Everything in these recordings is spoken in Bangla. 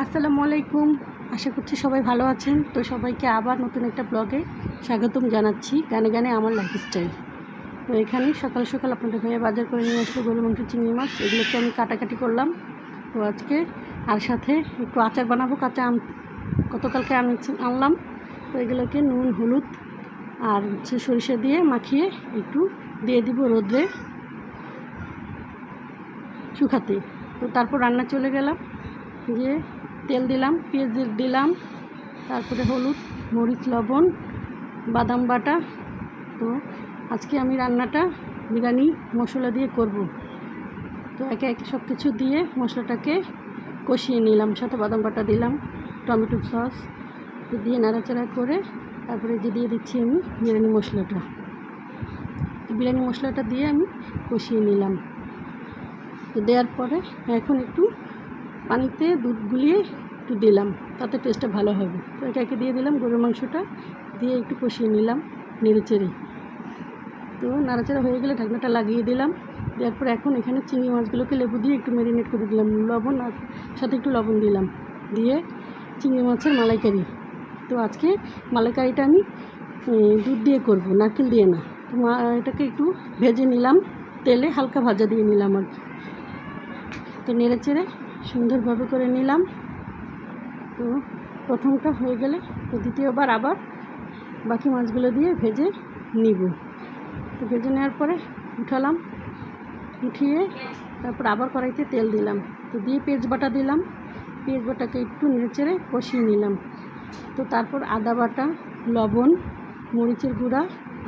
আসসালামু আলাইকুম। আশা করছি সবাই ভালো আছেন। তো সবাইকে আবার নতুন একটা ব্লগে স্বাগতম জানাচ্ছি, গানে গানে আমার লাইফস্টাইল। তো এখানে সকাল সকাল আপনাদের ভাইয়া বাজার করে নিয়ে আসলো গরু মাংস, চিংড়ি মাছ। এগুলোকে আমি কাটাকাটি করলাম। তো আজকে আর সাথে একটু আচার বানাবো। কাঁচা আম গতকালকে আনলাম। তো এগুলোকে নুন, হলুদ আর সরিষা দিয়ে মাখিয়ে একটু দিয়ে দিব রোদ্রে শুকাতে। তো তারপর রান্না চলে গেলাম, গিয়ে তেল দিলাম, পেঁয়াজ দিলাম, তারপরে হলুদ, মরিচ, লবণ, বাদাম বাটা। তো আজকে আমি রান্নাটা বিরিয়ানি মশলা দিয়ে করব। তো একে একে সব কিছু দিয়ে মশলাটাকে কষিয়ে নিলাম, সাথে বাদাম বাটা দিলাম, টমেটো সস দিয়ে নাড়াচাড়া করে তারপরে দিয়ে দিচ্ছি আমি বিরিয়ানি মশলাটা। বিরিয়ানি মশলাটা দিয়ে আমি কষিয়ে নিলাম। তো দেওয়ার পরে এখন একটু পানিতে দুধ গুলিয়ে একটু দিলাম, তাতে টেস্টটা ভালো হবে। তো একে একে দিয়ে দিলাম গরুর মাংসটা, দিয়ে একটু কষিয়ে নিলাম নেড়েচেড়ে। তো নাড়াচাড়া হয়ে গেলে ঢাকনাটা লাগিয়ে দিলাম। দেওয়ার পরে এখন এখানে চিংড়ি মাছগুলোকে লেবু দিয়ে একটু ম্যারিনেট করে দিলাম, লবণ আর সাথে একটু লবণ দিলাম, দিয়ে চিংড়ি মাছের মালাইকারি। তো আজকে মালাইকারিটা আমি দুধ দিয়ে করব, নারকেল দিয়ে না। তো এটাকে একটু ভেজে নিলাম, তেলে হালকা ভাজা দিয়ে নিলাম আর কি। তো নেড়েচেড়ে সুন্দরভাবে করে নিলাম। তো প্রথমটা হয়ে গেলে তো দ্বিতীয়বার আবার বাকি মাছগুলো দিয়ে ভেজে নিব। তো ভেজে নেওয়ার পরে উঠালাম, উঠিয়ে তারপর আবার কড়াইতে তেল দিলাম। তো দিয়ে পেঁয়াজ বাটা দিলাম, পেঁয়াজ বাটাকে একটু নেড়েচেড়ে কষিয়ে নিলাম। তো তারপর আদা বাটা, লবণ, মরিচের গুঁড়া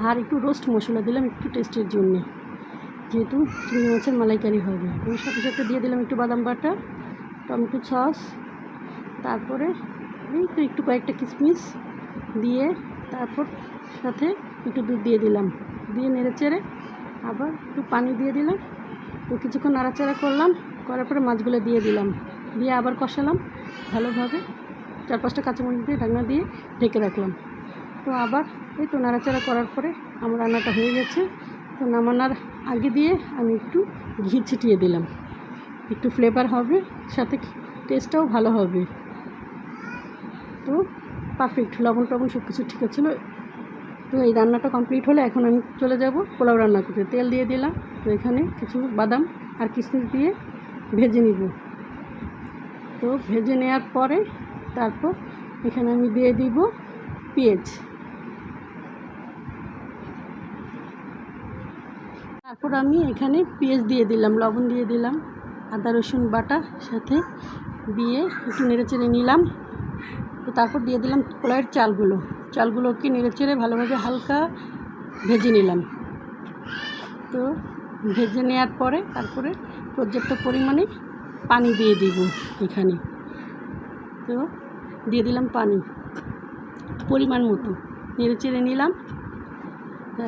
আর একটু রোস্ট মশলা দিলাম একটু টেস্টের জন্যে, যেহেতু চিংড়ি মাছের মালাইকারি হবে। ওই সাথে সাথে দিয়ে দিলাম একটু বাদাম বাটা, টমেটো সস, তারপরে একটু কয়েকটা কিশমিশ দিয়ে তারপর সাথে একটু দুধ দিয়ে দিলাম, দিয়ে নেড়েচেড়ে আবার একটু পানি দিয়ে দিলাম। তো কিছুক্ষণ নাড়াচাড়া করলাম, করার পরে মাছগুলো দিয়ে দিলাম, দিয়ে আবার কষালাম ভালোভাবে। 4-5টা কাঁচামরিচ দিয়ে ঢাকনা দিয়ে ঢেকে রাখলাম। তো আবার এই তো নাড়াচাড়া করার পরে আমার রান্নাটা হয়ে গেছে। তো নামানোর আগে দিয়ে আমি একটু ঘি ছিটিয়ে দিলাম, একটু ফ্লেভার হবে, সাথে টেস্টটাও ভালো হবে। তো পারফেক্ট, লবণ টবণ সব কিছু ঠিক ছিল। তো এই রান্নাটা কমপ্লিট হলে এখন আমি চলে যাব পোলাও রান্না করতে। তেল দিয়ে দিলাম, তো এখানে কিছু বাদাম আর কিশমিশ দিয়ে ভেজে নিব। তো ভেজে নেওয়ার পরে তারপর এখানে আমি দিয়ে দিব পেঁয়াজ, তারপর আমি এখানে পেঁয়াজ দিয়ে দিলাম, লবণ দিয়ে দিলাম, আদা রসুন বাটা সাথে দিয়ে একটু নেড়েচেড়ে নিলাম। তো তারপর দিয়ে দিলাম পোলাওয়ের চালগুলোকে নেড়েচেড়ে ভালোভাবে হালকা ভেজে নিলাম। তো ভেজে নেওয়ার পরে তারপরে পর্যাপ্ত পরিমাণে পানি দিয়ে দিব এখানে। তো দিয়ে দিলাম পানি পরিমাণ মতো, নেড়েচেড়ে নিলাম।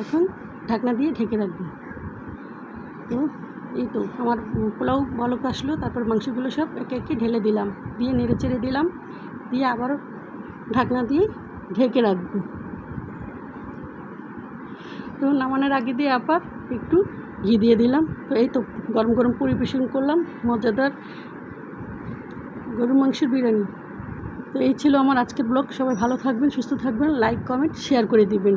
এখন ঢাকনা দিয়ে ঢেকে রাখবো। তো এই তো আমার পোলাও বলক আসলো, তারপর মাংসগুলো সব একে একে ঢেলে দিলাম, দিয়ে নেড়েচেড়ে দিলাম, দিয়ে আবারও ঢাকনা দিয়ে ঢেকে রাখবো। তো নামানোর আগে দিয়ে আবার একটু ঘি দিয়ে দিলাম। তো এই তো গরম গরম পরিবেশন করলাম মজাদার গরুর মাংসের বিরিয়ানি। তো এই ছিল আমার আজকের ব্লগ। সবাই ভালো থাকবেন, সুস্থ থাকবেন, লাইক কমেন্ট শেয়ার করে দিবেন।